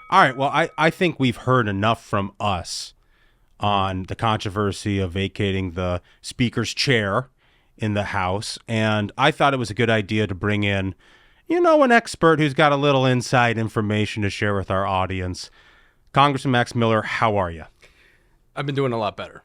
All right. Well, I think we've heard enough from us on the controversy of vacating the speaker's chair in the House. And I thought it was a good idea to bring in, an expert who's got a little inside information to share with our audience. Congressman Max Miller, how are you? I've been doing a lot better.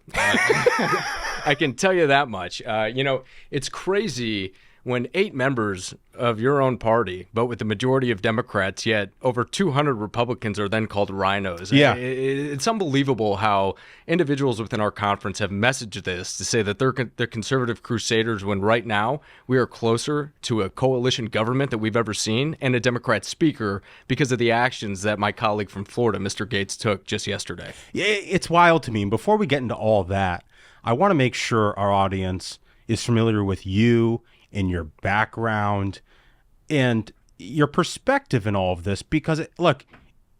I can tell you that much. It's crazy when 8 members of your own party vote with the majority of Democrats, yet over 200 Republicans are then called rhinos. Yeah. It's unbelievable how individuals within our conference have messaged this to say that they're conservative crusaders when right now we are closer to a coalition government that we've ever seen and a Democrat speaker because of the actions that my colleague from Florida, Mr. Gates, took just yesterday. Yeah, it's wild to me. And before we get into all that, I want to make sure our audience is familiar with you and your background and your perspective in all of this, because it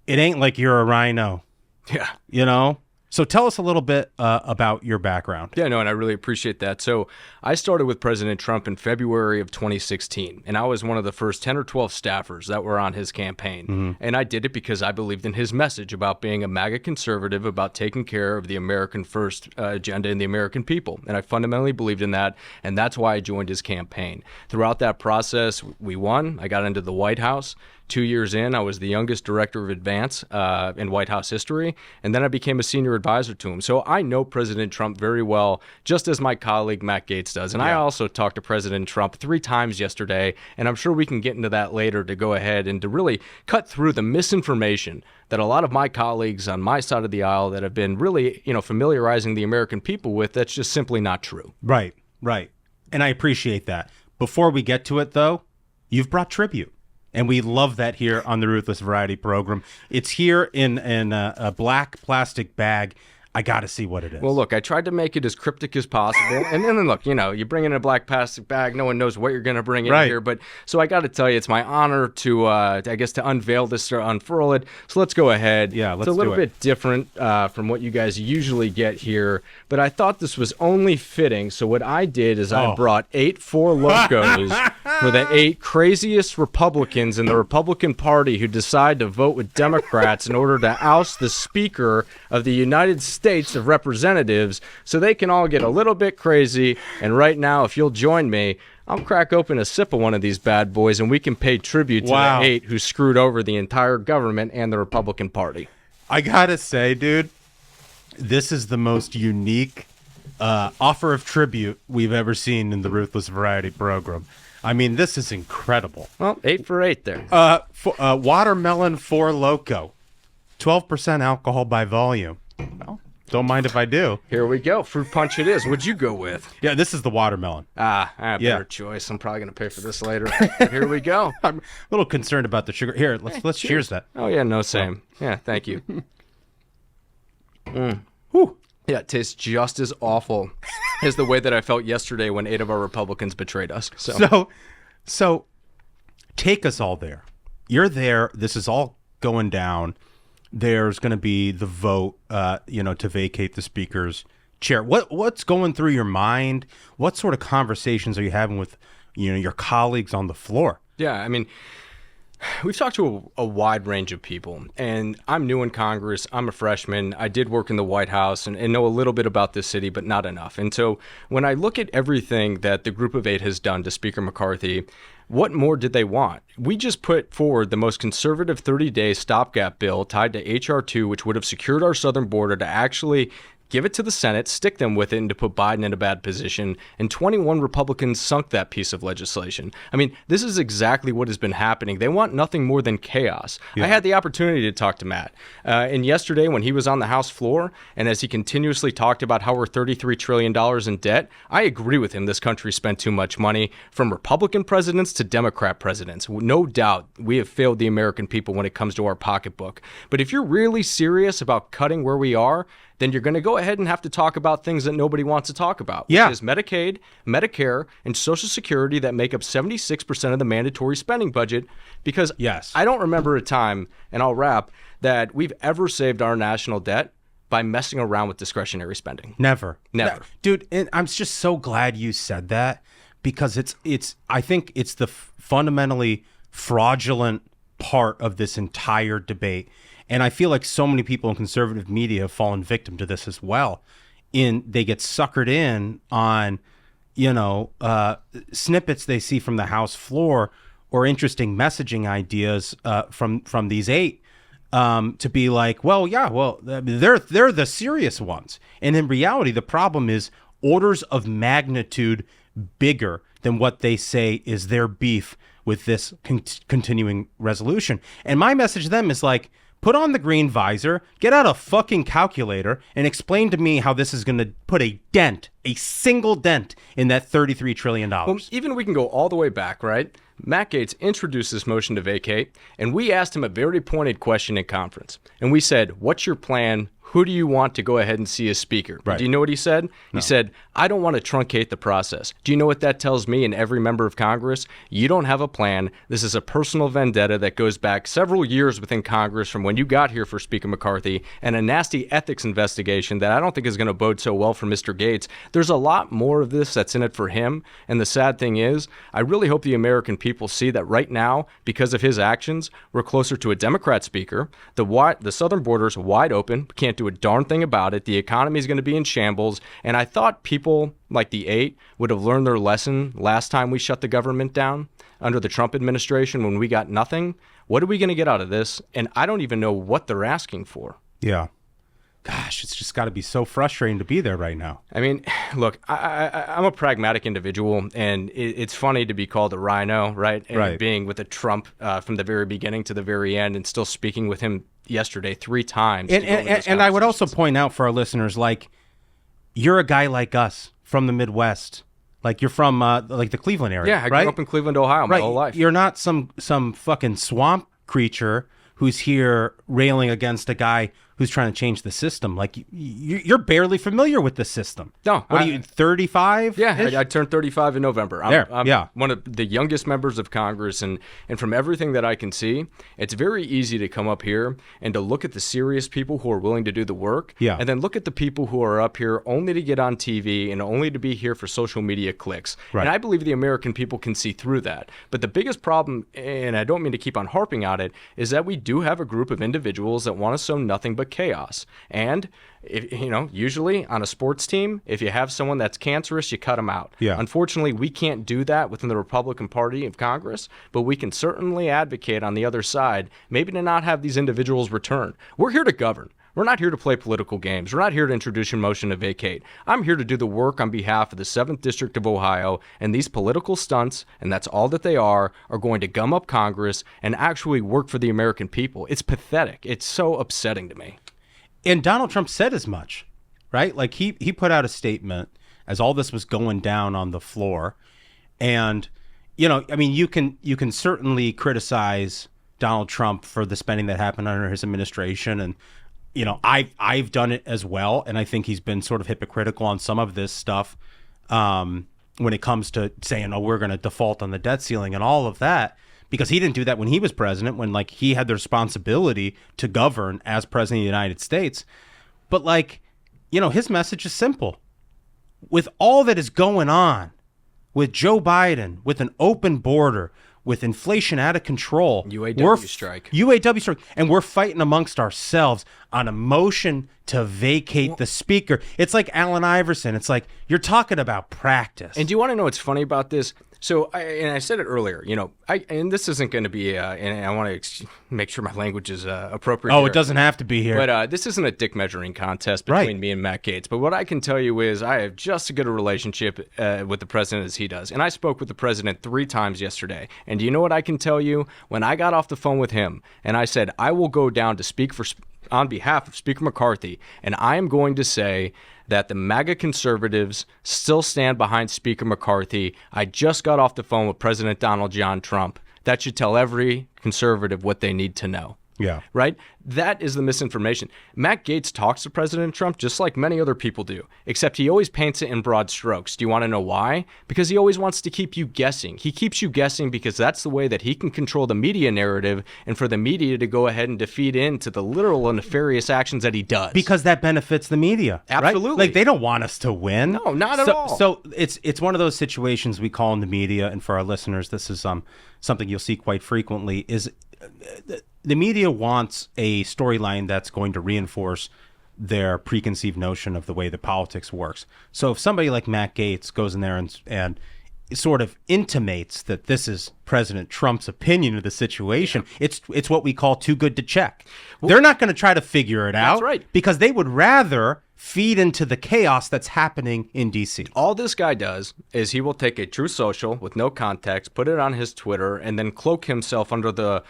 ain't like you're a rhino. Yeah. So tell us a little bit about your background. Yeah, no, and I really appreciate that. So I started with President Trump in February of 2016, and I was one of the first 10 or 12 staffers that were on his campaign. Mm-hmm. And I did it because I believed in his message about being a MAGA conservative, about taking care of the American first agenda and the American people. And I fundamentally believed in that, and that's why I joined his campaign. Throughout that process, we won. I got into the White House. 2 years in, I was the youngest director of advance in White House history, and then I became a senior advisor to him. So I know President Trump very well, just as my colleague Matt Gaetz does. And I also talked to President Trump 3 times yesterday, and I'm sure we can get into that later to go ahead and to really cut through the misinformation that a lot of my colleagues on my side of the aisle that have been really, familiarizing the American people with, that's just simply not true. Right. And I appreciate that. Before we get to it, though, you've brought tribute. And we love that here on the Ruthless Variety Program. It's here in a black plastic bag. I got to see what it is. Well, look, I tried to make it as cryptic as possible. And then, look, you bring in a black plastic bag. No one knows what you're going to bring in here. But so I got to tell you, it's my honor to unveil this or unfurl it. So let's go ahead. Yeah, let's do it. It's a little bit different from what you guys usually get here. But I thought this was only fitting. So what I did is I brought 8 Four Locos for the 8 craziest Republicans in the Republican Party who decide to vote with Democrats in order to oust the Speaker of the United States of Representatives, so they can all get a little bit crazy. And right now, if you'll join me, I'll crack open a sip of one of these bad boys and we can pay tribute to the 8 who screwed over the entire government and the Republican Party. I gotta say, dude, this is the most unique offer of tribute we've ever seen in the Ruthless Variety Program. I mean, this is incredible. Well, 8 for 8 there. Watermelon Four Loko, 12% alcohol by volume. Well, don't mind if I do. Here we go. Fruit punch it is. What'd you go with? Yeah, this is the watermelon. Better choice. I'm probably going to pay for this later. Here we go. I'm a little concerned about the sugar. Here, let's cheers that. Oh, yeah, no, same. Yeah, thank you. Whew. Yeah, it tastes just as awful as the way that I felt yesterday when 8 of our Republicans betrayed us. So take us all there. You're there. This is all going down. There's going to be the vote, to vacate the Speaker's chair. What's going through your mind? What sort of conversations are you having with, your colleagues on the floor? Yeah, I mean, we've talked to a wide range of people, and I'm new in Congress. I'm a freshman. I did work in the White House and know a little bit about this city, but not enough. And so when I look at everything that the Group of 8 has done to Speaker McCarthy, what more did they want? We just put forward the most conservative 30-day stopgap bill tied to H.R. 2, which would have secured our southern border to actually give it to the Senate, stick them with it, and to put Biden in a bad position. And 21 Republicans sunk that piece of legislation. I mean, this is exactly what has been happening. They want nothing more than chaos. Yeah. I had the opportunity to talk to Matt. And yesterday when he was on the House floor, and as he continuously talked about how we're $33 trillion in debt, I agree with him. This country spent too much money, from Republican presidents to Democrat presidents. No doubt we have failed the American people when it comes to our pocketbook. But if you're really serious about cutting where we are, then you're going to go ahead and have to talk about things that nobody wants to talk about, which is Medicaid, Medicare, and Social Security that make up 76% of the mandatory spending budget. Because I don't remember a time, and I'll wrap, that we've ever saved our national debt by messing around with discretionary spending. Never. Dude, and I'm just so glad you said that, because I think it's the fundamentally fraudulent part of this entire debate. And I feel like so many people in conservative media have fallen victim to this as well. They get suckered in on, snippets they see from the House floor or interesting messaging ideas from these eight to be like, well, yeah, well, they're the serious ones. And in reality, the problem is orders of magnitude bigger than what they say is their beef with this continuing resolution. And my message to them is like, put on the green visor, get out a fucking calculator, and explain to me how this is going to put a single dent in that $33 trillion. Well, even we can go all the way back, right? Matt Gaetz introduced this motion to vacate, and we asked him a very pointed question in conference. And we said, what's your plan? Who do you want to go ahead and see as speaker? Right. Do you know what he said? No. He said, I don't want to truncate the process. Do you know what that tells me and every member of Congress? You don't have a plan. This is a personal vendetta that goes back several years within Congress from when you got here for Speaker McCarthy, and a nasty ethics investigation that I don't think is going to bode so well for Mr. Gaetz. There's a lot more of this that's in it for him. And the sad thing is, I really hope the American people see that right now, because of his actions, we're closer to a Democrat speaker. The southern border's wide open. Can't do a darn thing about it. The economy is going to be in shambles. And I thought people like the eight would have learned their lesson last time we shut the government down under the Trump administration when we got nothing. What are we going to get out of this? And I don't even know what they're asking for. Yeah. Gosh, it's just got to be so frustrating to be there right now. I mean, look, I'm a pragmatic individual, and it's funny to be called a rhino, right? And right. Being with a Trump from the very beginning to the very end, and still speaking with him yesterday 3 times. And I would also point out for our listeners, like, you're a guy like us from the Midwest. Like, you're from like the Cleveland area. Yeah, I grew up in Cleveland, Ohio, my whole life. You're not some fucking swamp creature who's here railing against a guy who's trying to change the system. Like, you're barely familiar with the system. No. What are you, 35? Yeah, I turned 35 in November. I'm yeah. one of the youngest members of Congress, and from everything that I can see, it's very easy to come up here and to look at the serious people who are willing to do the work, yeah. and then look at the people who are up here only to get on TV and only to be here for social media clicks. Right. And I believe the American people can see through that. But the biggest problem, and I don't mean to keep on harping on it, is that we do have a group of individuals that want to sow nothing but chaos. And usually on a sports team, if you have someone that's cancerous, you cut them out. Yeah. Unfortunately, we can't do that within the Republican Party of Congress, but we can certainly advocate on the other side, maybe to not have these individuals return. We're here to govern. We're not here to play political games. We're not here to introduce a motion to vacate. I'm here to do the work on behalf of the 7th District of Ohio, and these political stunts, and that's all that they are going to gum up Congress and actually work for the American people. It's pathetic. It's so upsetting to me. And Donald Trump said as much, right? Like, he put out a statement as all this was going down on the floor. And, you can certainly criticize Donald Trump for the spending that happened under his administration. And, I've done it as well. And I think he's been sort of hypocritical on some of this stuff when it comes to saying, we're going to default on the debt ceiling and all of that. Because he didn't do that when he was president, when he had the responsibility to govern as president of the United States. But his message is simple. With all that is going on, with Joe Biden, with an open border, with inflation out of control, UAW strike, and we're fighting amongst ourselves on a motion to vacate the speaker. It's like Allen Iverson. It's like, you're talking about practice. And do you want to know what's funny about this? So, I said it earlier, and this isn't going to be, and I want to make sure my language is appropriate. Oh, it doesn't have to be here. But this isn't a dick measuring contest between me and Matt Gaetz. But what I can tell you is I have just as good a relationship with the president as he does. And I spoke with the president 3 times yesterday. And do you know what I can tell you? When I got off the phone with him and I said, I will go down to speak on behalf of Speaker McCarthy, and I am going to say that the MAGA conservatives still stand behind Speaker McCarthy. I just got off the phone with President Donald John Trump. That should tell every conservative what they need to know. Yeah. Right? That is the misinformation. Matt Gaetz talks to President Trump just like many other people do, except he always paints it in broad strokes. Do you want to know why? Because he always wants to keep you guessing. He keeps you guessing because that's the way that he can control the media narrative and for the media to go ahead and defeat into the literal and nefarious actions that he does. Because that benefits the media. Absolutely. Right? Like, they don't want us to win. No, not at all. So it's one of those situations we call in the media, and for our listeners, this is something you'll see quite frequently, is the media wants a storyline that's going to reinforce their preconceived notion of the way that politics works. So if somebody like Matt Gaetz goes in there and sort of intimates that this is President Trump's opinion of the situation, it's what we call too good to check. Well, they're not going to try to figure it out, right, because they would rather feed into the chaos that's happening in D.C. All this guy does is he will take a true social with no context, put it on his Twitter, and then cloak himself under the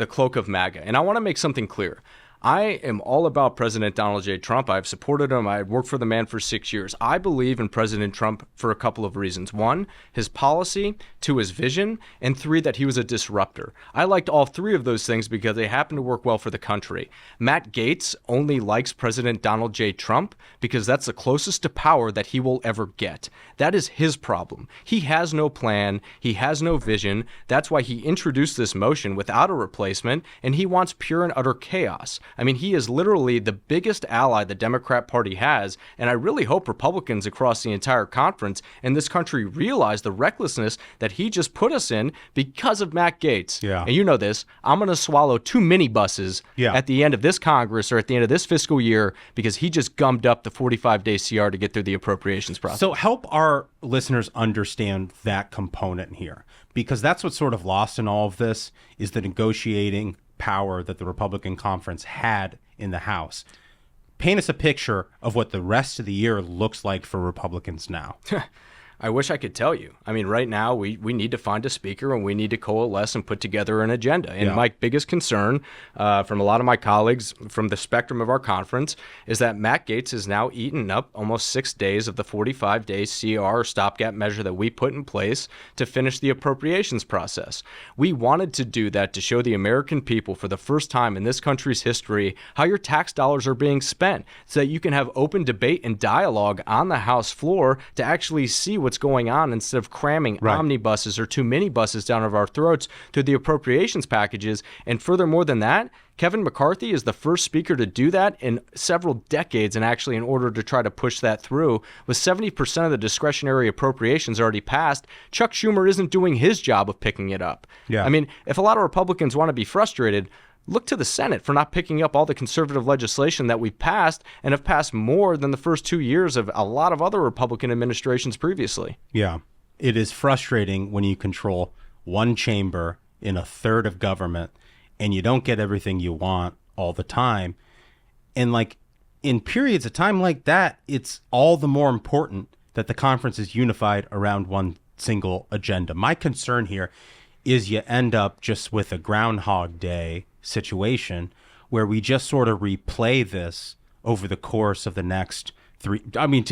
cloak of MAGA. And I want to make something clear. I am all about President Donald J. Trump. I've supported him. I've worked for the man for 6 years. I believe in President Trump for a couple of reasons. One, his policy. Two, his vision. And three, that he was a disruptor. I liked all three of those things because they happen to work well for the country. Matt Gaetz only likes President Donald J. Trump because that's the closest to power that he will ever get. That is his problem. He has no plan. He has no vision. That's why he introduced this motion without a replacement, and he wants pure and utter chaos. I mean, he is literally the biggest ally the Democrat Party has, and I really hope Republicans across the entire conference and this country realize the recklessness that he just put us in because of Matt Gaetz. Yeah. And you know this, I'm going to swallow too many buses at the end of this Congress or at the end of this fiscal year because he just gummed up the 45-day CR to get through the appropriations process. So help our listeners understand that component here, because that's what's sort of lost in all of this is the negotiating power that the Republican conference had in the House. Paint us a picture of what the rest of the year looks like for Republicans now. I wish I could tell you. I mean, right now, we need to find a speaker and we need to coalesce and put together an agenda. And my biggest concern from a lot of my colleagues from the spectrum of our conference is that Matt Gaetz has now eaten up almost 6 days of the 45-day CR or stopgap measure that we put in place to finish the appropriations process. We wanted to do that to show the American people for the first time in this country's history how your tax dollars are being spent so that you can have open debate and dialogue on the House floor to actually see what's going on instead of cramming omnibuses or too many buses down our throats to the appropriations packages. And furthermore than that, Kevin McCarthy is the first speaker to do that in several decades, and actually in order to try to push that through, with 70% of the discretionary appropriations already passed, Chuck Schumer isn't doing his job of picking it up. Yeah. I mean, if a lot of Republicans want to be frustrated, look to the Senate for not picking up all the conservative legislation that we've passed and have passed more than the first 2 years of a lot of other Republican administrations previously. Yeah. It is frustrating when you control one chamber in a third of government and you don't get everything you want all the time. And like in periods of time like that, it's all the more important that the conference is unified around one single agenda. My concern here is you end up just with a Groundhog Day situation where we just sort of replay this over the course of the next to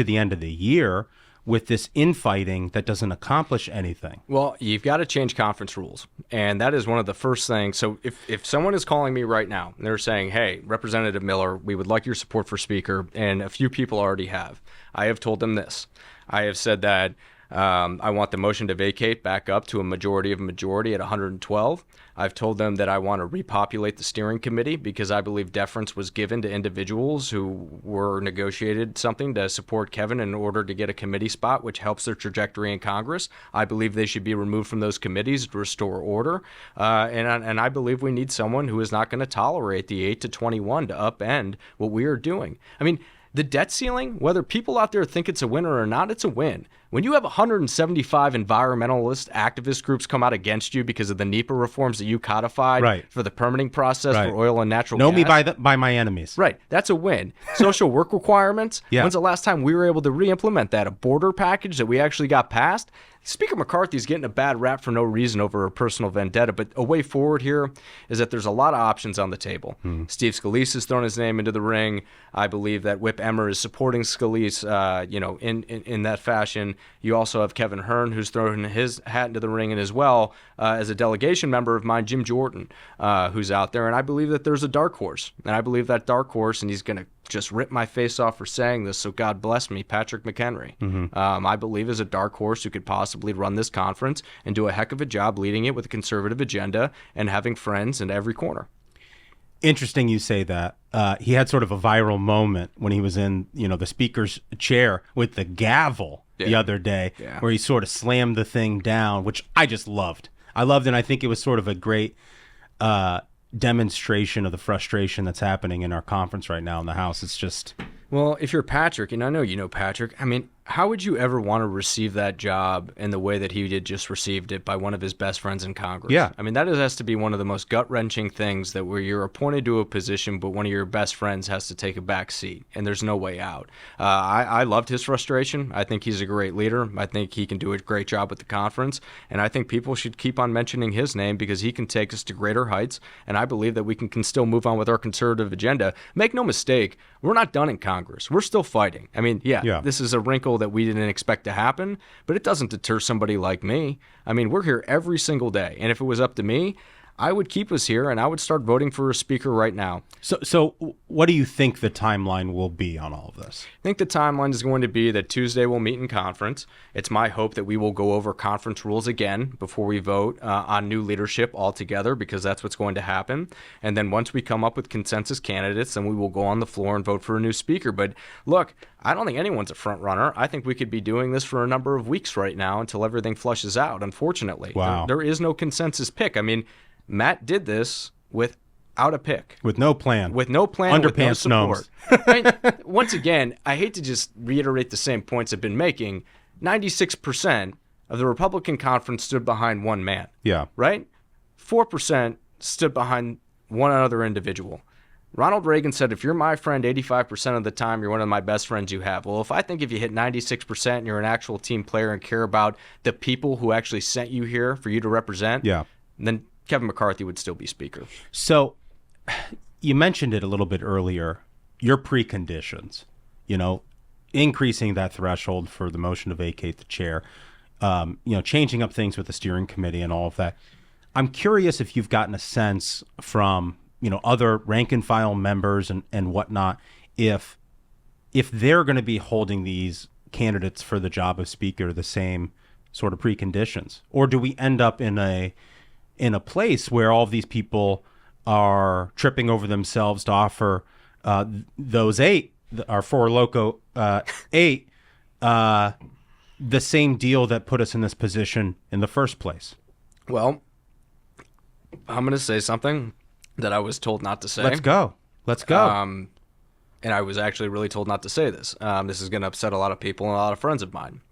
the end of the year with this infighting that doesn't accomplish anything. Well, you've got to change conference rules. And that is one of the first things. So if someone is calling me right now and they're saying, hey, Representative Miller, we would like your support for Speaker, and a few people already have, I have told them this. I have said that I want the motion to vacate back up to a majority of a majority at 112. I've told them that I want to repopulate the steering committee because I believe deference was given to individuals who were negotiated something to support Kevin in order to get a committee spot, which helps their trajectory in Congress. I believe they should be removed from those committees to restore order. And I believe we need someone who is not going to tolerate the 8 to 21 to upend what we are doing. I mean, the debt ceiling, whether people out there think it's a winner or not, it's a win. When you have 175 environmentalist activist groups come out against you because of the NEPA reforms that you codified for the permitting process for oil and natural gas. Know me by my enemies. Right. That's a win. Social work requirements. When's the last time we were able to re-implement that? A border package that we actually got passed? Speaker McCarthy's getting a bad rap for no reason over a personal vendetta, but a way forward here is that there's a lot of options on the table. Steve Scalise has thrown his name into the ring. I believe that Whip Emmer is supporting Scalise, in that fashion. you also have Kevin Hearn, who's thrown his hat into the ring, and as well as a delegation member of mine, Jim Jordan, who's out there. And I believe that there's a dark horse. And I believe that dark horse, and he's going to just rip my face off for saying this, so God bless me, Patrick McHenry. I believe is a dark horse who could possibly run this conference and do a heck of a job leading it with a conservative agenda and having friends in every corner. Interesting you say that. He had sort of a viral moment when he was in, the speaker's chair with the gavel the other day, where he sort of slammed the thing down, which I just loved. And I think it was sort of a great demonstration of the frustration that's happening in our conference right now in the House. It's just... Well, if you're Patrick, and I know you know Patrick, I mean, how would you ever want to receive that job in the way that he did just received it by one of his best friends in Congress? Yeah. I mean, that has to be one of the most gut-wrenching things, that where you're appointed to a position, but one of your best friends has to take a back seat, and there's no way out. I loved his frustration. I think he's a great leader. I think he can do a great job with the conference, and I think people should keep on mentioning his name because he can take us to greater heights, and I believe that we can still move on with our conservative agenda. Make no mistake, we're not done in Congress. We're still fighting. I mean, this is a wrinkle that we didn't expect to happen, but it doesn't deter somebody like me. I mean, we're here every single day, and if it was up to me, I would keep us here, and I would start voting for a speaker right now. So what do you think the timeline will be on all of this? I think the timeline is going to be that Tuesday we'll meet in conference. It's my hope that we will go over conference rules again before we vote on new leadership altogether, because that's what's going to happen. And then once we come up with consensus candidates, then we will go on the floor and vote for a new speaker. But look, I don't think anyone's a front runner. I think we could be doing this for a number of weeks right now until everything flushes out, unfortunately. Wow. There is no consensus pick. I mean, Matt did this without a pick. With no plan. With no plan, Underpants with no support. Right? Once again, I hate to just reiterate the same points I've been making. 96% of the Republican conference stood behind one man. Yeah. Right? 4% stood behind one other individual. Ronald Reagan said, if you're my friend 85% of the time, you're one of my best friends you have. Well, if you hit 96% and you're an actual team player and care about the people who actually sent you here for you to represent, then Kevin McCarthy would still be speaker. So you mentioned it a little bit earlier, your preconditions, increasing that threshold for the motion to vacate the chair, changing up things with the steering committee and all of that. I'm curious if you've gotten a sense from, other rank and file members and whatnot, if they're going to be holding these candidates for the job of speaker the same sort of preconditions, or do we end up in a place where all of these people are tripping over themselves to offer those our four loco eight, the same deal that put us in this position in the first place? Well, I'm going to say something that I was told not to say. Let's go. And I was actually really told not to say this. This is going to upset a lot of people and a lot of friends of mine.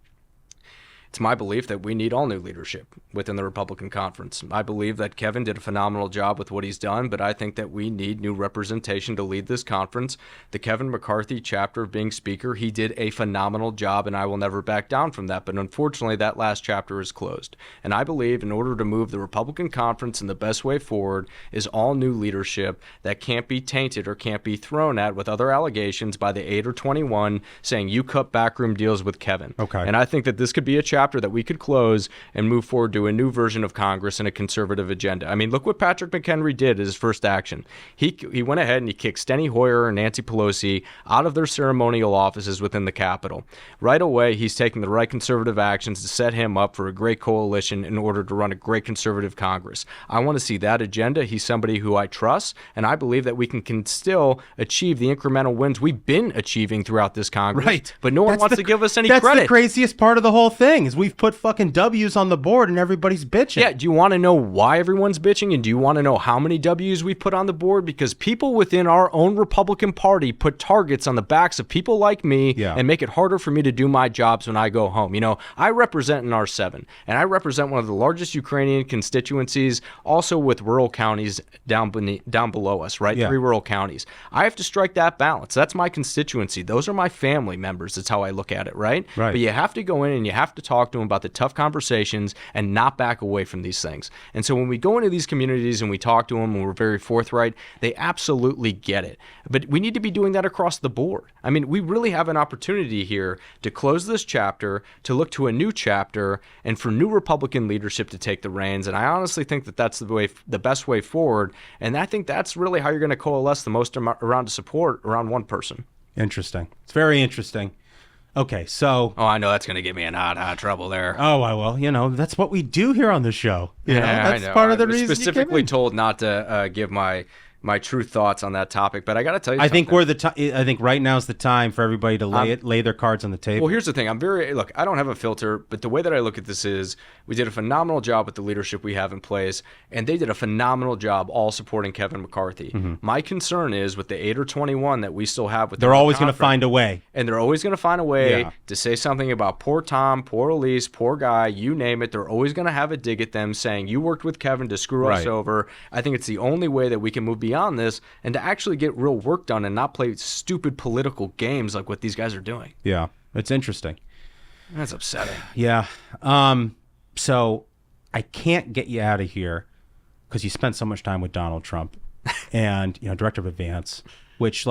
It's my belief that we need all new leadership within the Republican conference. I believe that Kevin did a phenomenal job with what he's done, but I think that we need new representation to lead this conference. The Kevin McCarthy chapter of being speaker, he did a phenomenal job, and I will never back down from that. But unfortunately, that last chapter is closed. And I believe in order to move the Republican conference in the best way forward is all new leadership that can't be tainted or can't be thrown at with other allegations by the 8 or 21 saying you cut backroom deals with Kevin. Okay. And I think that this could be a chapter that we could close and move forward to a new version of Congress and a conservative agenda. I mean, look what Patrick McHenry did as his first action. He went ahead and he kicked Steny Hoyer and Nancy Pelosi out of their ceremonial offices within the Capitol. Right away, he's taking the right conservative actions to set him up for a great coalition in order to run a great conservative Congress. I want to see that agenda. He's somebody who I trust, and I believe that we can still achieve the incremental wins we've been achieving throughout this Congress. Right. But no one wants to give us any credit. That's the craziest part of the whole thing is we've put fucking W's on the board and everybody's bitching. Yeah, do you want to know why everyone's bitching, and do you want to know how many W's we put on the board? Because people within our own Republican Party put targets on the backs of people like me and make it harder for me to do my jobs when I go home. I represent an R7, and I represent one of the largest Ukrainian constituencies, also with rural counties down below us, right? Yeah. 3 rural counties. I have to strike that balance. That's my constituency. Those are my family members. That's how I look at it, right? Right. But you have to go in and you have to talk talk to them about the tough conversations and not back away from these things. And so when we go into these communities and we talk to them and we're very forthright, they absolutely get it. But we need to be doing that across the board. I mean, we really have an opportunity here to close this chapter, to look to a new chapter, and for new Republican leadership to take the reins. And I honestly think that that's the best way forward. And I think that's really how you're going to coalesce the most around support around one person. Interesting. It's very interesting. Okay, so... Oh, I know that's going to get me in hot trouble there. Oh, well, that's what we do here on the show. That's I know. part of the I was reason specifically told not to give my true thoughts on that topic, but I got to tell you I something. think I think right now is the time for everybody to lay their cards on the table. Well, here's the thing. Look, I don't have a filter, but the way that I look at this is we did a phenomenal job with the leadership we have in place, and they did a phenomenal job all supporting Kevin McCarthy. My concern is with the 8 or 21 that we still have with they're always going to find a way. And they're always going to find a way to say something about poor Tom, poor Elise, poor Guy, you name it. They're always going to have a dig at them saying, you worked with Kevin to screw us over. I think it's the only way that we can move beyond this and to actually get real work done and not play stupid political games like what these guys are doing. Yeah, it's interesting. That's upsetting. Yeah. So I can't get you out of here because you spent so much time with Donald Trump and, director of Advance, which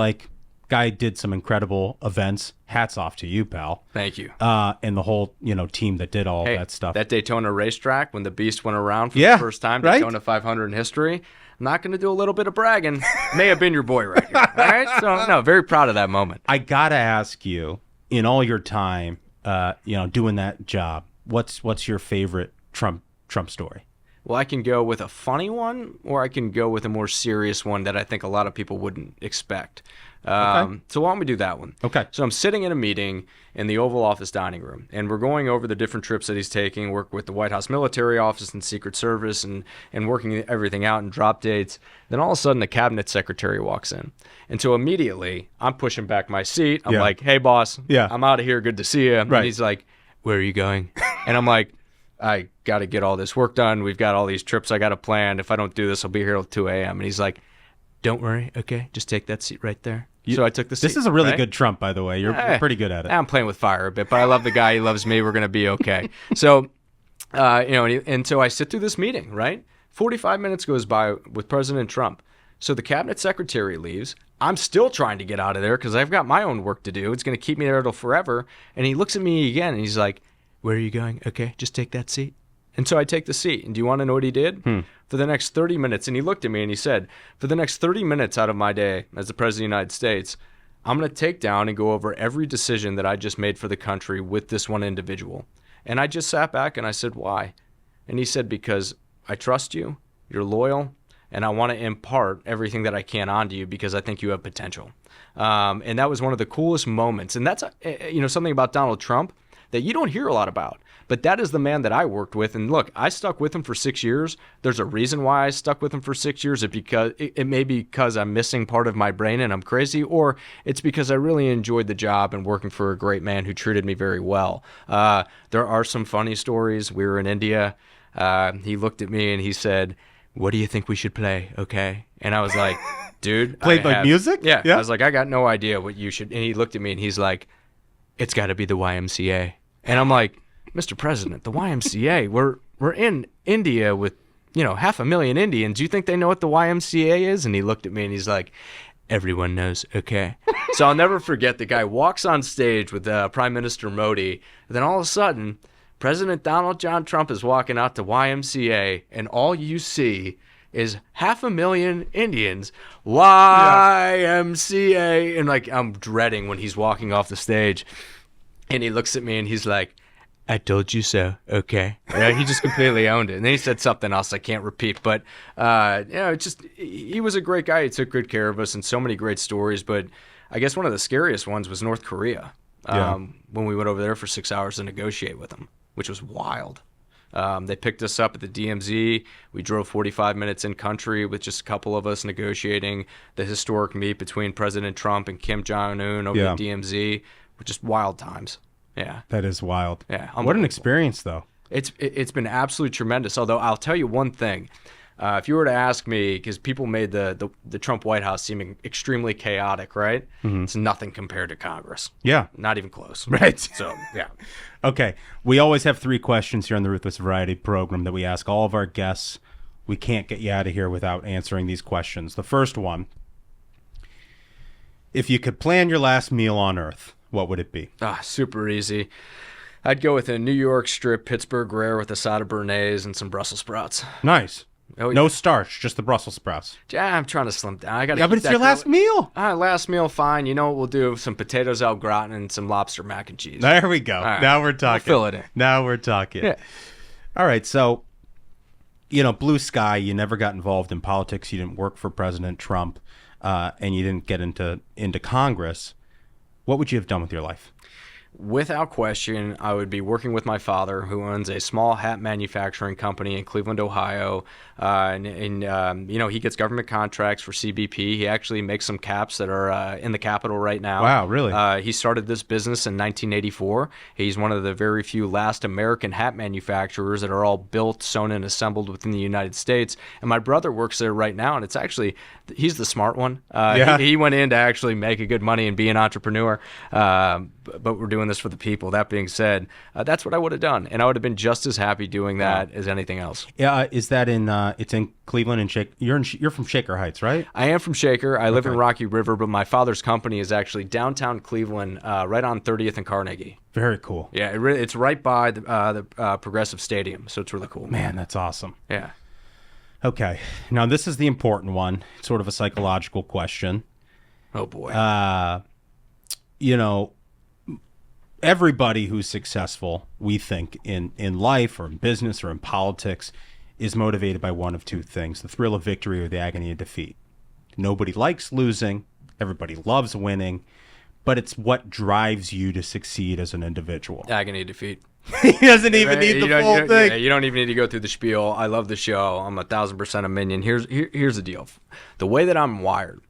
guy did some incredible events. Hats off to you, pal. Thank you. And the whole, team that did all that stuff. That Daytona racetrack when the Beast went around for the first time, Daytona 500 in history. I'm not going to do a little bit of bragging. May have been your boy right here. All right? So, no, very proud of that moment. I got to ask you, in all your time, doing that job, what's your favorite Trump story? Well, I can go with a funny one, or I can go with a more serious one that I think a lot of people wouldn't expect. Okay. So why don't we do that one? Okay. So I'm sitting in a meeting in the Oval Office dining room, and we're going over the different trips that he's taking, work with the White House Military Office and Secret Service and working everything out and drop dates. Then all of a sudden, the cabinet secretary walks in. And so immediately, I'm pushing back my seat. I'm like, hey, boss, I'm out of here. Good to see you. Right. And he's like, where are you going? And I'm like, I got to get all this work done. We've got all these trips I got to plan. If I don't do this, I'll be here till 2 a.m. And he's like, don't worry. Okay, just take that seat right there. So I took the seat. This is a really good Trump, by the way. You're pretty good at it. I'm playing with fire a bit, but I love the guy. He loves me. We're going to be okay. So, and so I sit through this meeting, right? 45 minutes goes by with President Trump. So the cabinet secretary leaves. I'm still trying to get out of there because I've got my own work to do. It's going to keep me there till forever. And he looks at me again and he's like, where are you going? Okay, just take that seat. And so I take the seat. And do you want to know what he did? For the next 30 minutes, and he looked at me and he said, for the next 30 minutes out of my day as the President of the United States, I'm going to take down and go over every decision that I just made for the country with this one individual. And I just sat back and I said, why? And he said, because I trust you, you're loyal, and I want to impart everything that I can onto you because I think you have potential. And that was one of the coolest moments. And that's something about Donald Trump that you don't hear a lot about. But that is the man that I worked with. And look, I stuck with him for 6 years. There's a reason why I stuck with him for 6 years. It may be because I'm missing part of my brain and I'm crazy, or it's because I really enjoyed the job and working for a great man who treated me very well. There are some funny stories. We were in India. He looked at me and he said, what do you think we should play? Okay. And I was like, dude. Played like music? Yeah. I was like, I got no idea what you should. And he looked at me and he's like, it's got to be the YMCA. And I'm like, Mr. President, the YMCA, we're in India with, 500,000 Indians. Do you think they know what the YMCA is? And he looked at me and he's like, everyone knows, okay. So I'll never forget the guy walks on stage with Prime Minister Modi. And then all of a sudden, President Donald John Trump is walking out to YMCA, and all you see is 500,000 Indians, YMCA. And I'm dreading when he's walking off the stage. And he looks at me and he's like, I told you so, okay. He just completely owned it. And then he said something else I can't repeat. But, he was a great guy. He took good care of us and so many great stories. But I guess one of the scariest ones was North Korea when we went over there for 6 hours to negotiate with them, which was wild. They picked us up at the DMZ. We drove 45 minutes in country with just a couple of us negotiating the historic meet between President Trump and Kim Jong-un over the DMZ. Just wild times. Yeah. That is wild. Yeah. What an experience, though. It's been absolutely tremendous. Although I'll tell you one thing. If you were to ask me, because people made the Trump White House seeming extremely chaotic, right? It's nothing compared to Congress. Yeah. Not even close. Right. So, yeah. Okay. We always have 3 questions here on the Ruthless Variety program that we ask all of our guests. We can't get you out of here without answering these questions. The first one, if you could plan your last meal on Earth, what would it be? Super easy. I'd go with a New York strip Pittsburgh rare with a side of béarnaise and some Brussels sprouts. Nice. Oh, yeah. No starch, just the Brussels sprouts. Yeah, I'm trying to slim down. I gotta Yeah, but it's your last meal. Last meal, fine. You know what we'll do? Some potatoes au gratin and some lobster mac and cheese. There we go. Right. Now we're talking. We'll fill it in. Now we're talking. Yeah. All right, so, blue sky, you never got involved in politics. You didn't work for President Trump, and you didn't get into Congress. What would you have done with your life? Without question, I would be working with my father, who owns a small hat manufacturing company in Cleveland, Ohio. He gets government contracts for CBP. He actually makes some caps that are in the Capitol right now. Wow, really? He started this business in 1984. He's one of the very few last American hat manufacturers that are all built, sewn, and assembled within the United States. And my brother works there right now, and it's actually, he's the smart one. He went in to actually make a good money and be an entrepreneur. But we're doing this for the people. That being said, that's what I would have done, and I would have been just as happy doing that as anything else. Yeah, is that in? It's in Cleveland and Shaker. You're from Shaker Heights, right? I am from Shaker. I live in Rocky River, but my father's company is actually downtown Cleveland, right on 30th and Carnegie. Very cool. Yeah, it's right by the Progressive Stadium, so it's really cool. Man, that's awesome. Yeah. Okay, now this is the important one. It's sort of a psychological question. Oh boy. Everybody who's successful, we think, in life or in business or in politics, is motivated by one of 2 things: the thrill of victory or the agony of defeat. Nobody likes losing. Everybody loves winning. But it's what drives you to succeed as an individual. Agony of defeat. He doesn't even need the full thing. Yeah, you don't even need to go through the spiel. I love the show. I'm 1,000% a minion. Here's the deal. The way that I'm wired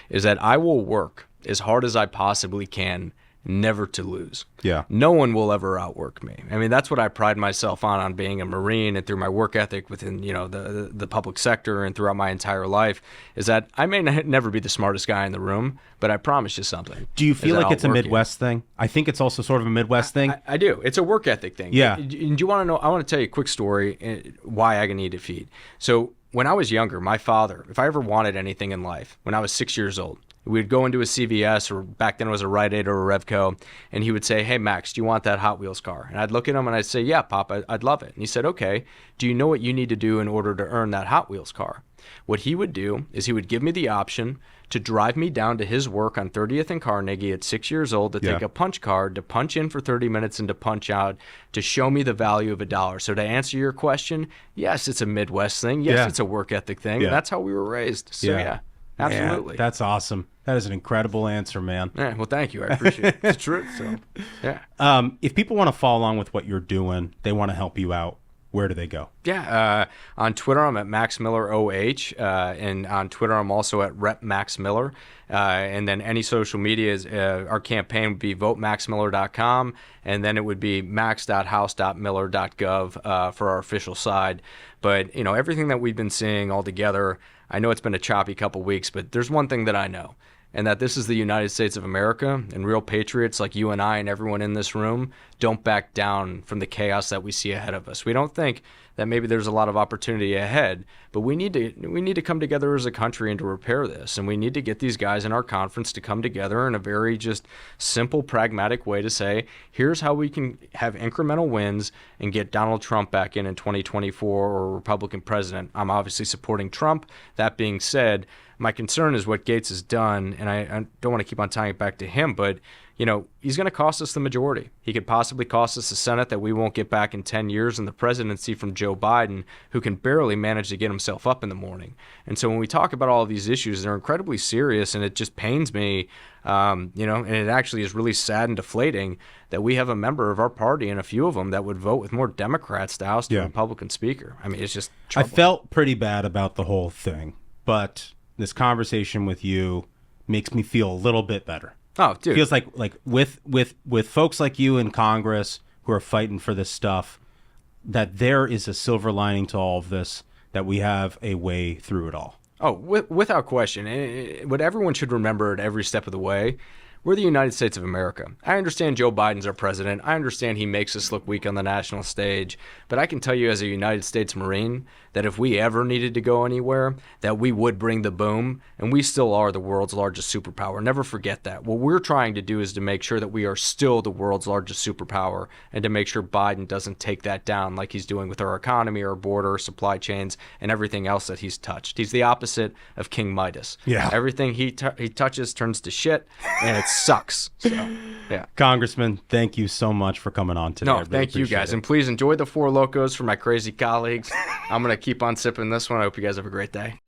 is that I will work as hard as I possibly can, never to lose. Yeah. No one will ever outwork me. I mean, that's what I pride myself on being a Marine, and through my work ethic within, the public sector and throughout my entire life, is that I may never be the smartest guy in the room, but I promise you something. Do you feel like it's a Midwest thing? I think it's also sort of a Midwest thing. I do. It's a work ethic thing. Yeah. And do you want to know? I want to tell you a quick story why agony of defeat. So when I was younger, my father, if I ever wanted anything in life, when I was 6 years old, we'd go into a CVS, or back then it was a Rite Aid or a Revco, and he would say, "Hey, Max, do you want that Hot Wheels car?" And I'd look at him and I'd say, "Yeah, Pop, I'd love it." And he said, "Okay, do you know what you need to do in order to earn that Hot Wheels car?" What he would do is he would give me the option to drive me down to his work on 30th and Carnegie at 6 years old to take a punch card, to punch in for 30 minutes and to punch out, to show me the value of $1. So to answer your question, yes, it's a Midwest thing. Yes, it's a work ethic thing. Yeah. That's how we were raised. So yeah. Absolutely. Man, that's awesome. That is an incredible answer, man. Yeah, well, thank you. I appreciate it. It's true. So, yeah. If people want to follow along with what you're doing, they want to help you out, where do they go? Yeah. On Twitter, I'm at Max Miller OH. And on Twitter, I'm also at Rep Max Miller. And then any social media is our campaign would be votemaxmiller.com. And then it would be max.house.miller.gov for our official side. But, everything that we've been seeing all together, I know it's been a choppy couple weeks, but there's one thing that I know, and that this is the United States of America, and real patriots like you and I and everyone in this room don't back down from the chaos that we see ahead of us. We don't think that maybe there's a lot of opportunity ahead, but we need to come together as a country and to repair this, and we need to get these guys in our conference to come together in a very just simple, pragmatic way to say, here's how we can have incremental wins and get Donald Trump back in 2024 or a Republican president. I'm obviously supporting Trump. That being said, my concern is what Gates has done, and I don't want to keep on tying it back to him, but he's going to cost us the majority. He could possibly cost us the Senate that we won't get back in 10 years and the presidency from Joe Biden, who can barely manage to get himself up in the morning. And so when we talk about all of these issues, they're incredibly serious, and it just pains me, and it actually is really sad and deflating that we have a member of our party and a few of them that would vote with more Democrats to oust the Republican speaker. I mean, it's just troubling. I felt pretty bad about the whole thing, but this conversation with you makes me feel a little bit better. Oh, dude. It feels like with folks like you in Congress who are fighting for this stuff, that there is a silver lining to all of this, that we have a way through it all. Oh, without question. What everyone should remember at every step of the way, we're the United States of America. I understand Joe Biden's our president. I understand he makes us look weak on the national stage. But I can tell you as a United States Marine that if we ever needed to go anywhere, that we would bring the boom. And we still are the world's largest superpower. Never forget that. What we're trying to do is to make sure that we are still the world's largest superpower and to make sure Biden doesn't take that down like he's doing with our economy, our border, supply chains, and everything else that he's touched. He's the opposite of King Midas. Yeah. Everything he touches turns to shit, and it sucks. So, yeah. Congressman, thank you so much for coming on today. No, thank you guys. And please enjoy the Four Locos for my crazy colleagues. I'm going to keep on sipping this one. I hope you guys have a great day.